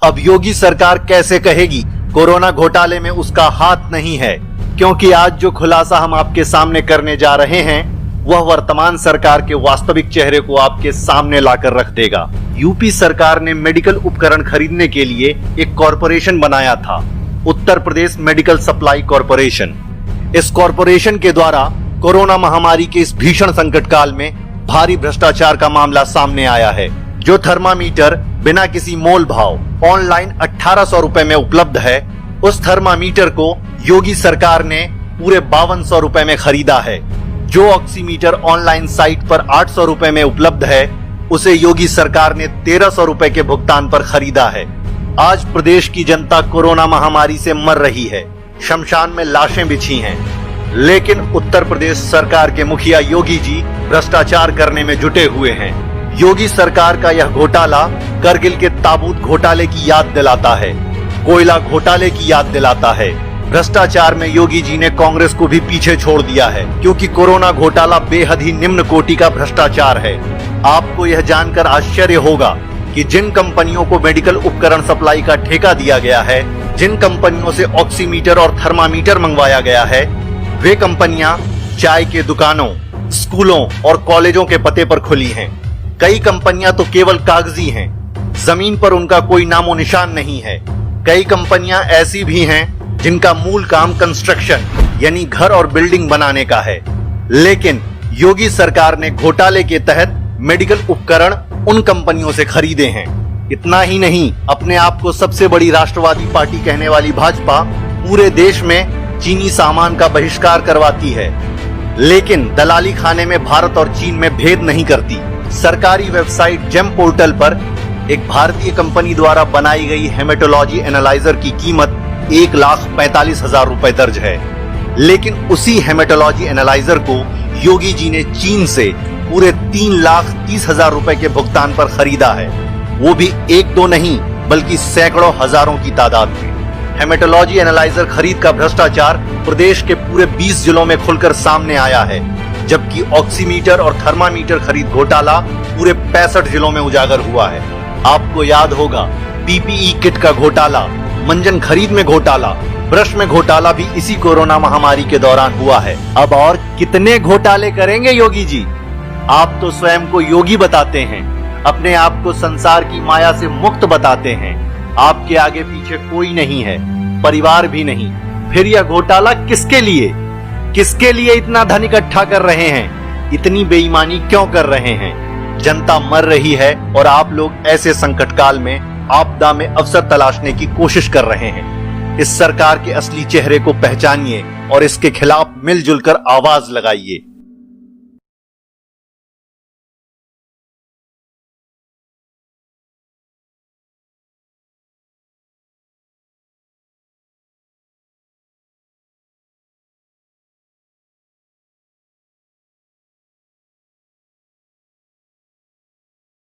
अब योगी सरकार कैसे कहेगी कोरोना घोटाले में उसका हाथ नहीं है, क्योंकि आज जो खुलासा हम आपके सामने करने जा रहे हैं वह वर्तमान सरकार के वास्तविक चेहरे को आपके सामने लाकर रख देगा। यूपी सरकार ने मेडिकल उपकरण खरीदने के लिए एक कॉरपोरेशन बनाया था, Uttar Pradesh medical supply corporation. इस कॉरपोरेशन के द्वारा कोरोना महामारी के इस भीषण संकट काल में भारी भ्रष्टाचार का मामला सामने आया है। जो थर्मामीटर बिना किसी मोल भाव ऑनलाइन 1800 रुपए में उपलब्ध है, उस थर्मामीटर को योगी सरकार ने पूरे 5200 रुपए में खरीदा है। जो ऑक्सीमीटर ऑनलाइन साइट पर 800 रुपए में उपलब्ध है, उसे योगी सरकार ने 1300 रुपए के भुगतान पर खरीदा है। आज प्रदेश की जनता कोरोना महामारी से मर रही है, शमशान में लाशें बिछी हैं, लेकिन उत्तर प्रदेश सरकार के मुखिया योगी जी भ्रष्टाचार करने में जुटे हुए हैं। योगी सरकार का यह घोटाला करगिल के ताबूत घोटाले की याद दिलाता है, कोयला घोटाले की याद दिलाता है। भ्रष्टाचार में योगी जी ने कांग्रेस को भी पीछे छोड़ दिया है, क्योंकि कोरोना घोटाला बेहद ही निम्न कोटि का भ्रष्टाचार है। आपको यह जानकर आश्चर्य होगा कि जिन कंपनियों को मेडिकल उपकरण सप्लाई का ठेका दिया गया है, जिन कंपनियों से ऑक्सीमीटर और थर्मामीटर मंगवाया गया है, वे कंपनियां चाय के दुकानों, स्कूलों और कॉलेजों के पते पर खुली हैं। कई कंपनियां तो केवल कागजी हैं, जमीन पर उनका कोई नामो निशान नहीं है। कई कंपनियां ऐसी भी हैं जिनका मूल काम कंस्ट्रक्शन यानी घर और बिल्डिंग बनाने का है, लेकिन योगी सरकार ने घोटाले के तहत मेडिकल उपकरण उन कंपनियों से खरीदे हैं। इतना ही नहीं, अपने आप को सबसे बड़ी राष्ट्रवादी पार्टी कहने वाली भाजपा पूरे देश में चीनी सामान का बहिष्कार करवाती है, लेकिन दलाली खाने में भारत और चीन में भेद नहीं करती। सरकारी वेबसाइट जेम पोर्टल पर एक भारतीय कंपनी द्वारा बनाई गई हेमेटोलॉजी एनालाइजर की कीमत 1,45,000 रुपए दर्ज है, लेकिन उसी हेमेटोलॉजी एनालाइजर को योगी जी ने चीन से पूरे 3,30,000 रुपए के भुगतान पर खरीदा है, वो भी एक दो नहीं बल्कि सैकड़ों हजारों की तादाद में। हेमेटोलॉजी एनालाइजर खरीद का भ्रष्टाचार प्रदेश के पूरे 20 जिलों में खुलकर सामने आया है, जबकि ऑक्सीमीटर और थर्मामीटर खरीद घोटाला पूरे 65 जिलों में उजागर हुआ है। आपको याद होगा पीपीई किट का घोटाला, मंजन खरीद में घोटाला, ब्रश में घोटाला भी इसी कोरोना महामारी के दौरान हुआ है। अब और कितने घोटाले करेंगे योगी जी? आप तो स्वयं को योगी बताते हैं, अपने आप को संसार की माया से मुक्त बताते हैं। आपके आगे पीछे कोई नहीं है, परिवार भी नहीं, फिर यह घोटाला किसके लिए? किसके लिए इतना धन इकट्ठा कर रहे हैं? इतनी बेईमानी क्यों कर रहे हैं? जनता मर रही है और आप लोग ऐसे संकट काल में आपदा में अवसर तलाशने की कोशिश कर रहे हैं। इस सरकार के असली चेहरे को पहचानिए और इसके खिलाफ मिलजुल कर आवाज लगाइए।